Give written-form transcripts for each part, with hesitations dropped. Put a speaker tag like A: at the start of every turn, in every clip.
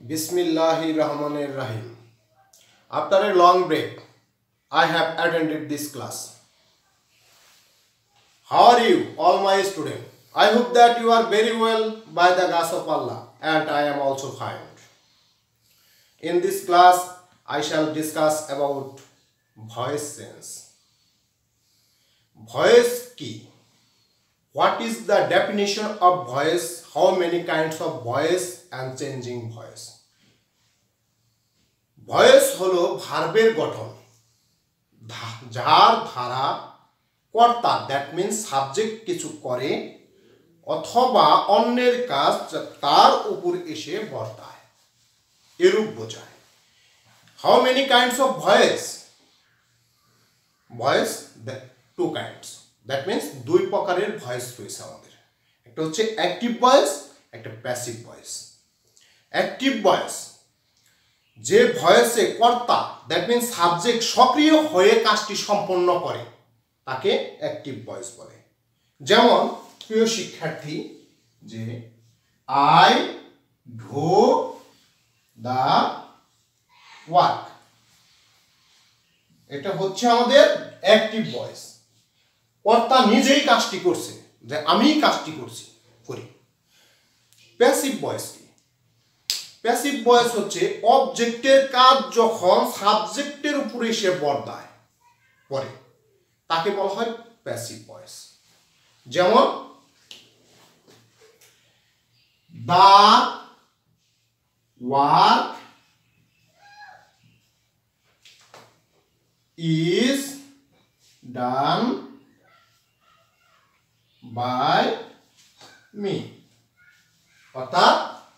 A: Bismillahirrahmanirrahim. After a long break, I have attended this class. How are you, all my students? I hope that you are very well by the grace of Allah, and I am also fine. In this class, I shall discuss about voice sense. Voice key. What is the definition of voice? How many kinds of voice and changing voice? Voice হলো ভার্বের গঠন যার দ্বারা কর্তা that means subject কিছু করে অথবা অন্যের কাজ তার উপর এসে বর্তায় এরূপ বোঝায় how many kinds of voice voice two kinds that means দুই প্রকারের ভয়েস রয়েছে আমাদের একটা হচ্ছে অ্যাক্টিভ ভয়েস একটা প্যাসিভ ভয়েস অ্যাক্টিভ ভয়েস যে ভয়েসে কর্তা দ্যাট মিন্স সাবজেক্ট সক্রিয় হয়ে কাজটি সম্পন্ন করে তাকে অ্যাক্টিভ ভয়েস বলে যেমন প্রিয় শিক্ষার্থী যে আই ডু দা ওয়ার্ক এটা হচ্ছে আমাদের অ্যাক্টিভ ভয়েস কর্তা নিজেই কাজটি করছে যে আমি কাজটি করি প্যাসিভ ভয়েস প্যাসিভ ভয়েস হচ্ছে অবজেক্টের কাজ যখন সাবজেক্টের উপরে এসে বর্তায় পড়ে তাকে বলা হয় প্যাসিভ ভয়েস যেমন the work is done by me অর্থাৎ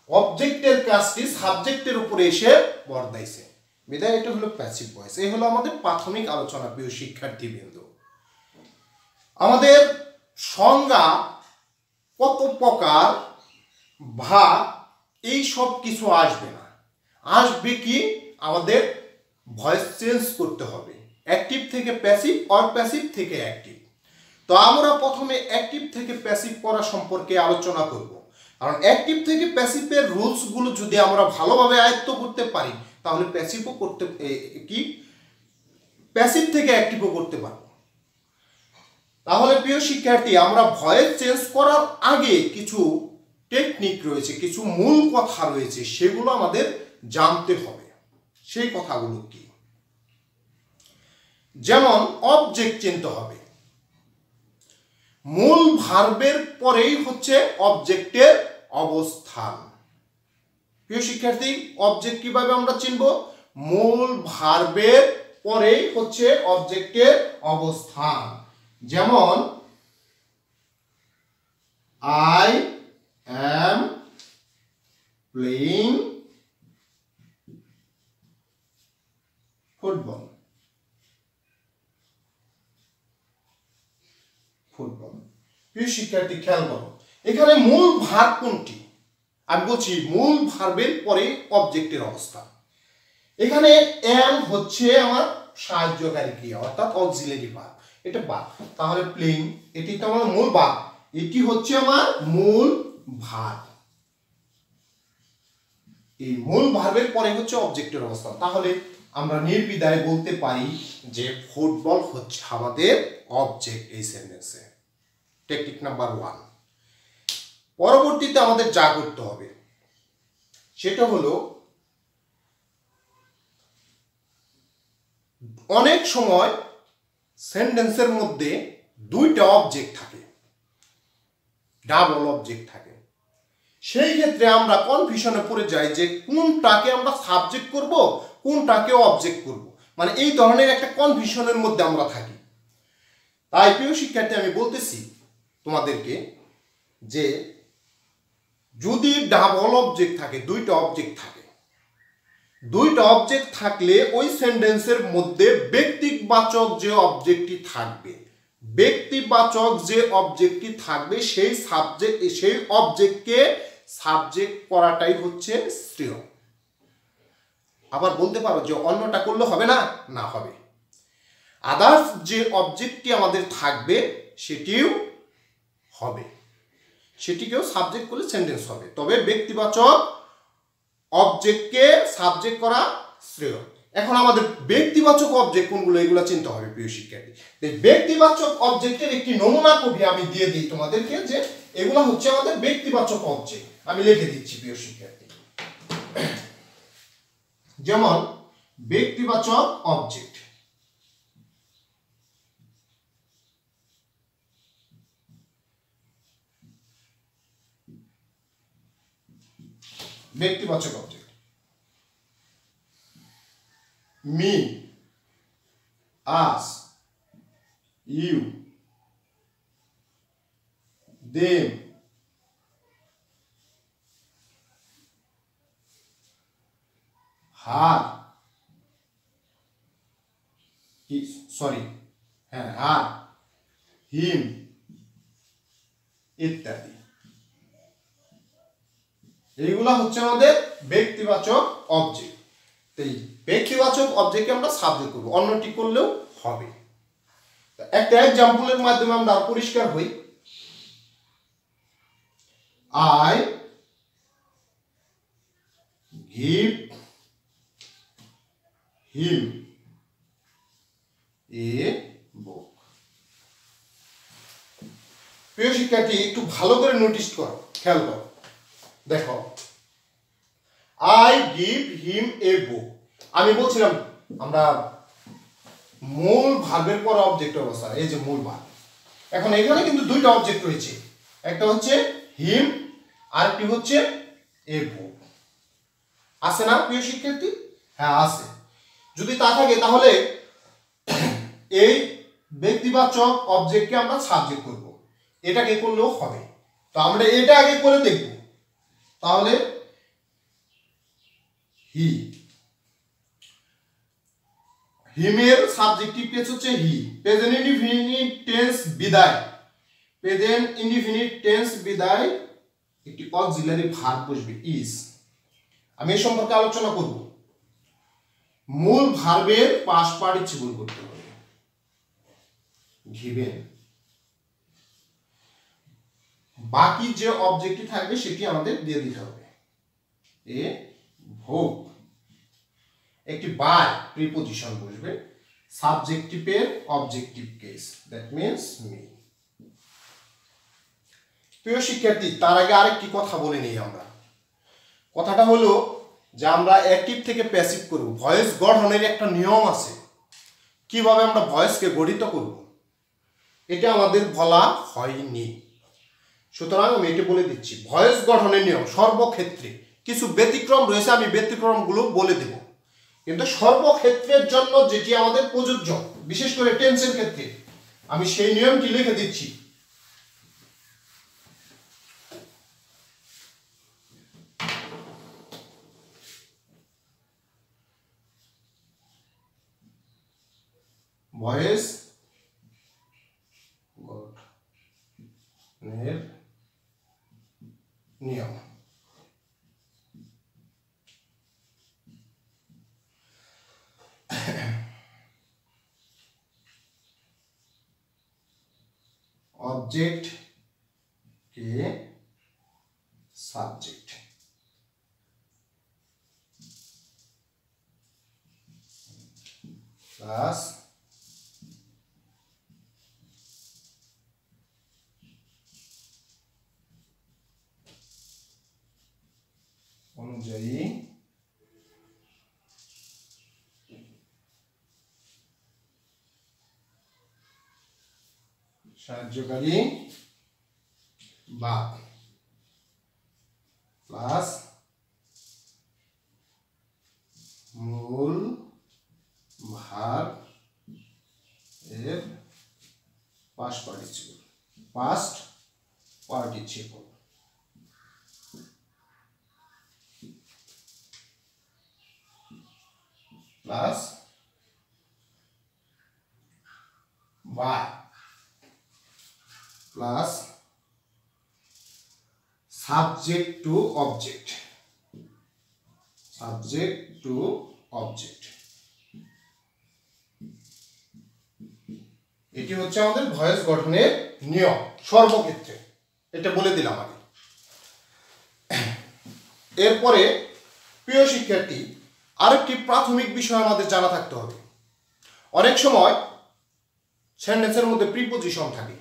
A: অবজেক্টের কাজটি সাবজেক্টের উপরে এসে বর্তাইছে বিধায় এটা হলো প্যাসিভ ভয়েস এই হলো আমাদের প্রাথমিক আলোচনা প্রিয় শিক্ষার্থীবৃন্দ আমাদের সংজ্ঞা কত প্রকার ভাগ এই সব কিছু আসবে না আসবে কি আমাদের ভয়েস চেঞ্জ করতে হবে অ্যাক্টিভ থেকে প্যাসিভ আর প্যাসিভ থেকে অ্যাক্টিভ তো আমরা প্রথমে অ্যাক্টিভ থেকে প্যাসিভ করা সম্পর্কে আলোচনা করব কারণ অ্যাক্টিভ থেকে প্যাসিভের রুলসগুলো যদি আমরা ভালোভাবে আয়ত্ত করতে পারি তাহলে প্যাসিভও করতে কি প্যাসিভ থেকে অ্যাক্টিভও করতে পারবো তাহলে প্রিয় শিক্ষার্থী আমরা ভয়েস চেঞ্জ করার আগে কিছু টেকনিক রয়েছে কিছু মূল কথা রয়েছে সেগুলো আমাদের জানতে হবে সেই কথাগুলো কি যেমন অবজেক্ট চিনতে হবে মূল ভার্বের পরেই হচ্ছে অবজেক্টের অবস্থান প্রিয় শিক্ষার্থী অবজেক্ট কিভাবে আমরা চিনব মূল ভার্বের পরেই হচ্ছে অবজেক্টের অবস্থান যেমন আই অ্যাম প্লেইং ফুটবল প্রিয় শিক্ষার্থী খেয়াল করো এখানে মূল ভার্ব কোনটি আমি বলছি মূল ভার্বের পরে অবজেক্টের অবস্থান এখানে এম হচ্ছে আমার সাহায্যকারী ক্রিয়া অর্থাৎ অক্সিলারি ভার্ব এটা ভার্ব তাহলে প্লেইং এটি তো আমার মূল ভার্ব এটি হচ্ছে আমার মূল ভার্ব এই মূল ভার্বের পরে হচ্ছে অবজেক্টের অবস্থান তাহলে আমরা নির্বিধায় বলতে পারি যে ফুটবল হচ্ছে আমাদের অবজেক্ট এই সেন্টেন্সে টেকনিক নাম্বার 1 পরবর্তীতে আমাদের যা করতে হবে সেটা হলো অনেক সময় সেন্টেন্সের মধ্যে দুইটা অবজেক্ট থাকে ডাবল অবজেক্ট থাকে সেই ক্ষেত্রে আমরা কনফিউশনে পড়ে যাই যে কোনটাকে আমরা সাবজেক্ট করব কোনটাকে অবজেক্ট করব মানে এই ধরনের একটা কনফিউশনের মধ্যে আমরা থাকি তাই প্রিয় শিক্ষার্থী আমি বলতেছি তোমাদেরকে যে যদি ডাবল অবজেক্ট থাকে দুইটা অবজেক্ট থাকলে ওই সেন্টেন্সের মধ্যে ব্যক্তিবাচক যে অবজেক্টটি থাকবে সেই অবজেক্টকে সাবজেক্ট করাটাই হচ্ছে শ্রেয় আবার বলতে পারো যে অন্যটা করলে হবে না হবে আদার্স যে অবজেক্টটি আমাদের থাকবে সেটিও হবে সেটিকেও সাবজেক্ট করলে সেন্টেন্স হবে তবে ব্যক্তিবাচক অবজেক্টকে সাবজেক্ট করা শ্রেয়। এখন আমাদের ব্যক্তিবাচক অবজেক্ট কোনগুলো এগুলো চিন্তা হবে প্রিয় শিক্ষার্থী। ব্যক্তিবাচক অবজেক্টের একটি নমুনা কপি আমি দিয়ে দিই তোমাদেরকে, যে এগুলো হচ্ছে আমাদের ব্যক্তিবাচক অবজেক্ট। আমি লিখে দিচ্ছি প্রিয় শিক্ষার্থী। যেমন ব্যক্তিবাচক অবজেক্ট, ব্যক্তিবাচক object me, us, you, them, her, sorry হ্যাঁ হার, হিম ইত্যাদি। এইগুলা হচ্ছে আমাদের ব্যক্তিবাচক অবজেক্ট। এই ব্যক্তিবাচক অবজেক্টকে আমরা সাবজেক্ট করব, অন্যটি করলেও হবে। একটা এক্সাম্পলের মাধ্যমে আমরা পরিষ্কার হই। আই গিভ হিম এ বুক। প্রিয় শিক্ষার্থী একটু ভালো করে নোটিস করো, খেয়াল করো, দেখো আই গিভ হিম এ বুক। আমি বলছিলাম আমরা মূল ভার্বের পর অবজেক্ট অবস্থা, এই যে মূল ভার্ব। এখন এখানে কিন্তু দুইটা অবজেক্ট রয়েছে, একটা হচ্ছে হিম আর একটি হচ্ছে এ বুক। আছে না প্রিয় শিক্ষার্থী? হ্যাঁ আছে। যদি তা থাকে তাহলে এই ব্যক্তিবাচক অবজেক্টকে আমরা সাবজেক্ট করব, এটাকে করলেও হবে। তো আমরা এটা আগে করে দেখব। তাহলে হি, হিমের সাবজেক্টিভ কেস হচ্ছে হি। প্রেজেন্ট ইনডিফিনিট টেন্স বিদায়, প্রেজেন্ট ইনডিফিনিট টেন্স বিদায় একটি অক্সিলারি ভার্ব বসবে ইজ। আমি এই সম্পর্কে আলোচনা করব। মূল ভার্বের পাস্ট পার্টিসিপল করতে হবে, গিভেন। বাকি যে অবজেক্টটি থাকবে সেটি আমাদের দিয়ে দিতে হবে, এ ভোগ। একটি বাই প্রিপজিশন বসবে, সাবজেক্টিভের objective case, that means me. প্রিয় শিক্ষার্থী, তার আগে আরেকটি কথা বলে নিই আমরা। কথাটা হলো যে আমরা অ্যাক্টিভ থেকে প্যাসিভ করব। ভয়েস গঠনের একটা নিয়ম আছে, কিভাবে আমরা ভয়েসকে গঠিত করব এটা আমাদের বলা হয়নি। সুতরাং আমি এটা বলে দিচ্ছি, ভয়েস গঠনের নিয়ম সর্বক্ষেত্রে, কিছু ব্যতিক্রম রয়েছে, আমি ব্যতিক্রমগুলো বলে দেব, কিন্তু সর্বক্ষেত্রের জন্য যেটি আমাদের প্রযোজ্য, বিশেষ করে টেন্সের ক্ষেত্রে, আমি সেই নিয়মটি লিখে দিচ্ছি। ভয়েস গঠনের নিয়ম। ऑब्जेक्ट के सब्जेक्ट प्लस অনুযায়ী সাহায্যকারী বাদ প্লাস মূল ভার্ব এর past participle plus by plus subject to object, subject to object. এটি হচ্ছে আমাদের ভয়েস গঠনের নিয়ম সর্বক্ষেত্রে, এটা বলে দিলাম আমি। এরপরে প্রিয় শিক্ষার্থী, আরেকটি প্রাথমিক বিষয় আমাদের জানা থাকতে হবে। অনেক সময় সেন্টেন্সের মধ্যে প্রিপোজিশন থাকে,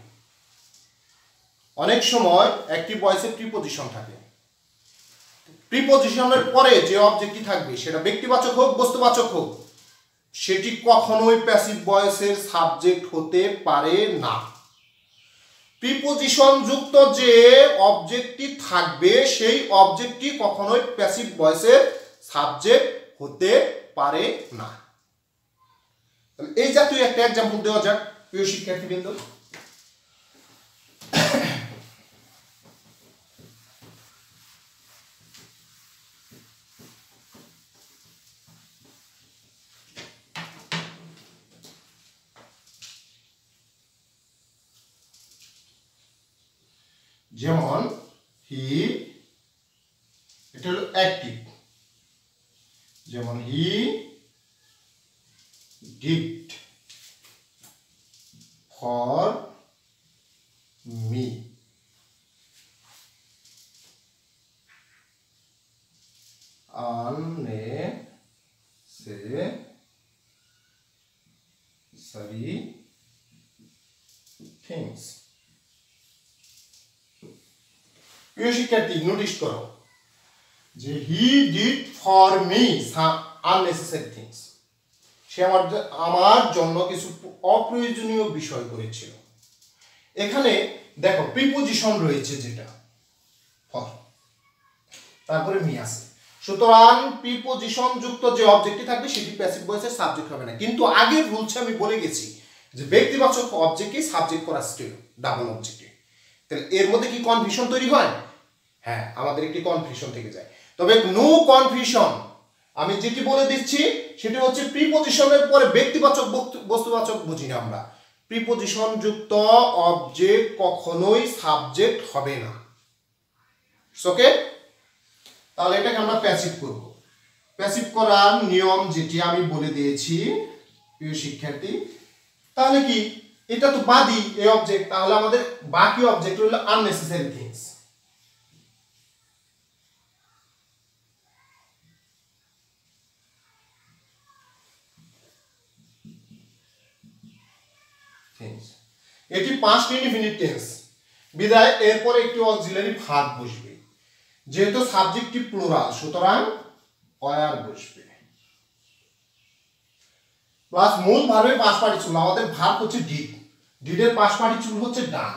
A: অনেক সময় অ্যাক্টিভ ভয়েসে প্রিপোজিশন থাকে। প্রিপোজিশনের পরে যে অবজেক্টটি থাকবে সেটা ব্যক্তিবাচক হোক বস্তুবাচক হোক, সেটি কখনোই প্যাসিভ ভয়েসের সাবজেক্ট হতে পারে না। প্রিপোজিশন যুক্ত যে অবজেক্টটি থাকবে সেই অবজেক্টটি কখনোই প্যাসিভ ভয়েসের সাবজেক্ট হতে পারে না। এই জাতীয় একটা এক্সাম্পল দেওয়া যাক প্রিয় শিক্ষার্থীবৃন্দ। যেমন হি, এটা হলো অ্যাক্টিভ, যেমন he did for me. unnecessary things। প্রিয় শিক্ষার্থী, নোটিস করো যে he did for me some unnecessary things. সে আমার জন্য কিছু অপ্রয়োজনীয় বিষয় করেছিল। এখানে দেখো প্রিপোজিশন রয়েছে যেটা ফর, তারপরে মি আছে। সুতরাং প্রিপোজিশন যুক্ত যে অবজেক্টটি থাকবে সেটি প্যাসিভ ভয়েসের সাবজেক্ট হবে না। কিন্তু আগের রুলসে আমি বলে গেছি যে ব্যক্তিবাচক অবজেক্টকে সাবজেক্ট করা স্টিল ডাবল অবজেক্টে। তাহলে এর মধ্যে কি কনফিউশন তৈরি হয়? হ্যাঁ, আমাদের একটি কনফিউশন থেকে যায়। তবে নো কনফিউশন, আমি যেটি বলে দিচ্ছি সেটি হচ্ছে প্রিপোজিশনের পরে ব্যক্তিবাচক বস্তুবাচক বুঝি না আমরা। প্রিপোজিশন যুক্ত অবজেক্ট কখনোই সাবজেক্ট হবে না। ওকে, তাহলে এটাকে আমরা প্যাসিভ করব। প্যাসিভ করার নিয়ম যেটি আমি বলে দিয়েছি প্রিয় শিক্ষার্থী। তাহলে কি, এটা তো বাদী এই অবজেক্ট, তাহলে আমাদের বাকি অবজেক্ট হলো আননেসেসারি থিংস। এটি পাস্ট ইনডিফিনিট টেন্স বিদায় এরপরে একটি অক্সিলারি ভার্ব বসবে। যেহেতু সাবজেক্টটি প্লুরাল সুতরাং ওয়্যার বসবে। প্লাস মূল ভার্বের পাস্ট পার্টিসিপল, আমাদের ভার্ব হচ্ছে ডিড, ডিডের পাস্ট পার্টিসিপল হচ্ছে ডান।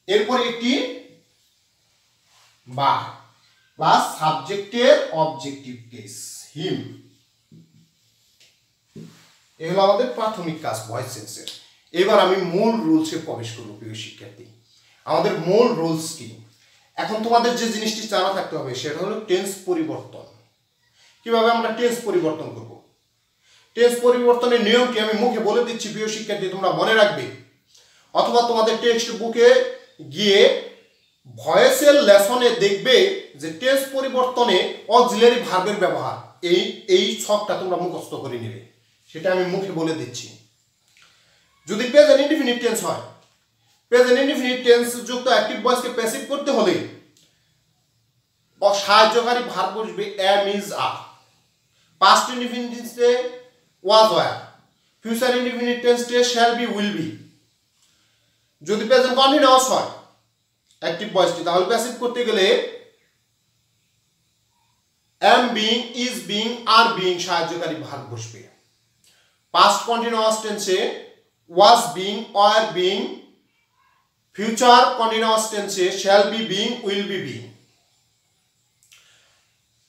A: এরপর একটি বা প্লাস সাবজেক্টের অবজেক্টিভ কেস হিম। এগুলো আমাদের প্রাথমিক কাজ ভয়েস সেন্সের। এবার আমি মূল রুলসে প্রবেশ করব প্রিয় শিক্ষার্থী। আমাদের মূল রুলস কি? এখন তোমাদের যে জিনিসটি জানা থাকতে হবে সেটা হলো টেন্স পরিবর্তন। কিভাবে আমরা টেন্স পরিবর্তন করব? টেন্স পরিবর্তনের নিয়মটি আমি মুখে বলে দিচ্ছি প্রিয় শিক্ষার্থী, তোমরা মনে রাখবে। অথবা তোমাদের টেক্সট বুকে গিয়ে ভয়েসের লেসনে দেখবে যে টেন্স পরিবর্তনে অক্সিলারি ভার্বের ব্যবহার, এই ছকটা তোমরা মুখস্থ করে নেবে। সেটা আমি মুখে বলে দিচ্ছি। যদি প্রেজেন্ট ইনডিফিনিট টেন্স হয়, প্রেজেন্ট ইনডিফিনিট টেন্স যুক্ত অ্যাক্টিভ ভয়েসকে প্যাসিভ করতে হলে সাহায্যকারী ভার্ব বসবে am, is, are. Past indefinite টেন্সে ওয়াজ, ওয়্যার। ফিউচার ইনডিফিনিট টেন্সে শ্যাল বি, উইল বি। যদি প্রেজেন্ট কন্টিনিউয়াস হয় অ্যাক্টিভ ভয়েসটি, তাহলে প্যাসিভ করতে গেলে am being, is being, are being সাহায্যকারী ভার্ব বসবে। পাস্ট কন্টিনিউয়াস টেন্সে was being, were being. Future continuous টেন্সে shall be being, will be being.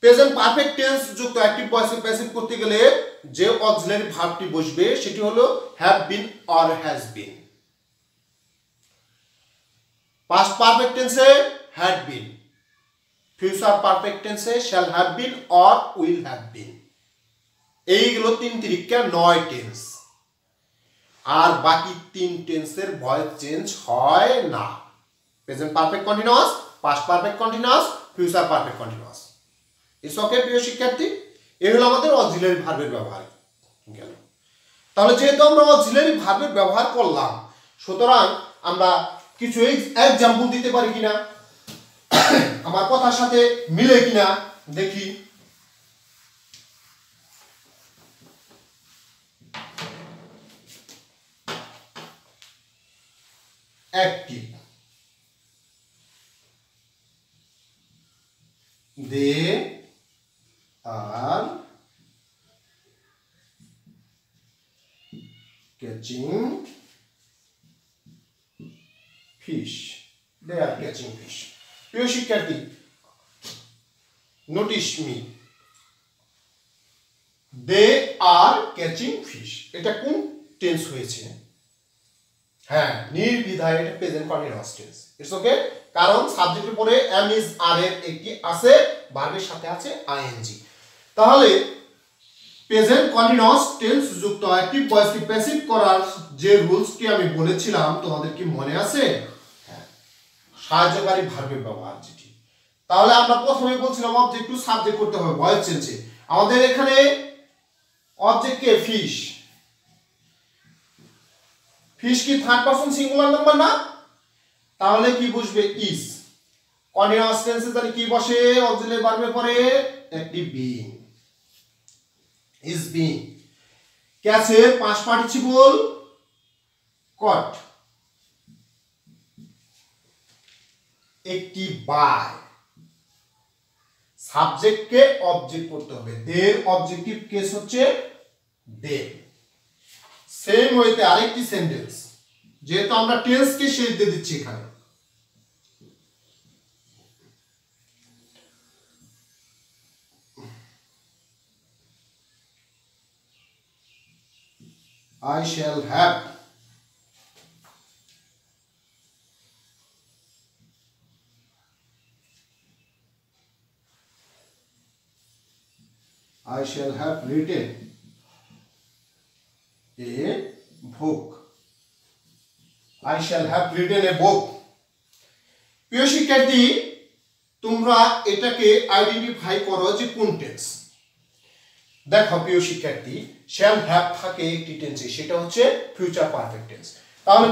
A: Present perfect tense যুক্ত অ্যাক্টিভ ভয়েসকে প্যাসিভ করতে গেলে যে অক্সিলারি ভার্বটি বসবে সেটি হলো have been or has been. Past perfect টেন্সে হ্যাড বিন, ফিউচার পারফেক্ট টেন্সে shall have been or will have been. এইগুলো 3 তিরিকা 9 টেন্স। আর বাকি 3 টেন্সের ভয়েস চেঞ্জ হয় না। Present perfect continuous, past perfect continuous, future perfect continuous. It's okay প্রিয় শিক্ষার্থী, এই হলো আমাদের অক্সিলারি ভার্বের ব্যবহার গেল। তাহলে যেহেতু আমরা অক্সিলারি ভার্বের ব্যবহার করলাম, সুতরাং আমরা কিছু এক্সাম্পল দিতে পারি কিনা? আমার কথার সাথে মিলে কিনা দেখি। Active, they are catching fish, they are catching fish. প্রিয় শিক্ষার্থী, notice me, they are catching fish, এটা কোন টেন্স হয়েছে? হ্যাঁ, নির্দ্বিধায় এটা present continuous tense. It's okay, কারণ সাবজেক্টের পরে am is are এর একটি আছে, ভার্বের সাথে আছে আইএনজি। তাহলে প্রেজেন্ট কন্টিনিউয়াস টেন্স যুক্ত অ্যাক্টিভ ভয়েসকে প্যাসিভ করার যে রুলসটি আমি বলেছিলাম তোমাদের কি মনে আছে? হ্যাঁ, সাহায্যকারী ভার্বের ব্যবহার যেটি। তাহলে আমরা প্রথমে বলছিলাম অবজেক্ট টু সাবজেক্ট করতে হবে ভয়েস চেঞ্জে। আমাদের এখানে অবজেক্ট কে ফিশ, ফিশ কি থার্ড পারসন সিঙ্গুলার নাম্বার না? তাহলে কি বসবে? ইজ। কন্টিনিউয়াস টেন্সে তাহলে কি বসে অক্সিলারি ভার্বের পরে? একটি বিং, ইজ বিং। ক্যাচের পাস্ট পার্টিসিপল কট, একটি বাই। সাবজেক্টকে অবজেক্ট করতে হবে, দের অবজেক্টিভ কেস হচ্ছে দে। সেম ওয়েতে আরেকটি সেন্টেন্স, যেহেতু আমরা টেন্সকে শেষ দিয়ে দিচ্ছি এখানে, I shall have, I shall have written a book, I shall have written a book. প্রিয় শিক্ষার্থী, তোমরা এটাকে আইডেন্টিফাই করো যে কোন টেন্স। দেখো প্রিয় শিক্ষার্থী, শ্যাল হ্যাভ থাকে একটি টেন্সে, সেটা হচ্ছে ফিউচার পারফেক্ট টেন্স। তাহলে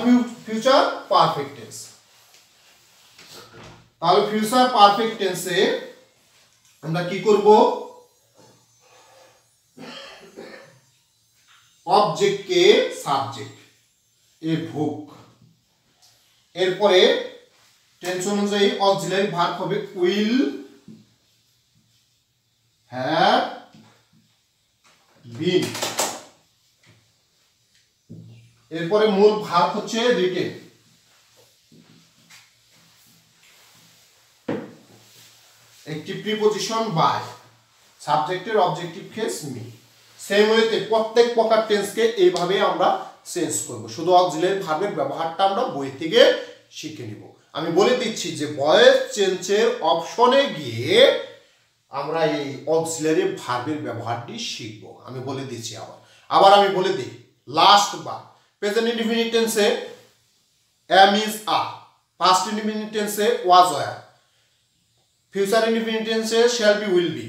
A: ফিউচার পারফেক্ট টেন্স, তাহলে ফিউচার পারফেক্ট টেন্সে আমরা কি করব? অবজেক্ট কে সাবজেক্ট, এ বুক, এরপরে টেন্স অনুযায়ী অক্সিলারি ভার্ব হবে উইল হ্যাভ বিন, এরপরে মূল ভার্ব হচ্ছে রিটেন, একটি প্রিপজিশন বাই, সাবজেক্টের অবজেক্টিভ কেস মি। সেম ওয়েতে প্রত্যেক প্রকার টেন্সকে এইভাবে আমরা চেঞ্জ করব, শুধু অক্সিলারি ভার্বের ব্যবহারটা আমরা বই থেকে শিখে নিব। আমি বলে দিচ্ছি যে ভয়েস চেঞ্জের অপশনে গিয়ে আমরা এই অক্সিলারি ভার্বের ব্যবহারটি শিখব। আমি বলে দিচ্ছি আবার আমি বলে দিই লাস্ট বার। প্রেজেন্ট ইনডিফিনিট টেন্সে am is are, past indefinite tense was were, future indefinite tense shall be will be,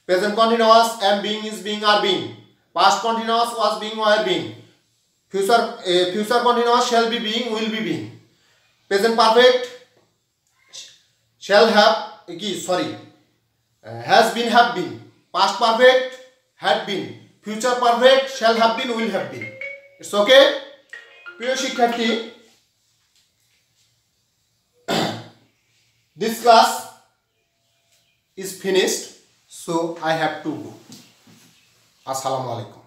A: present continuous am being is being are being, past continuous was being were being, future continuous shall be being will be being, present perfect shall have has been have been, past perfect had been, future perfect shall have been will have been. It's okay? প্রিয় শিক্ষার্থী, this class is finished, so I have to go. Assalamu alaikum.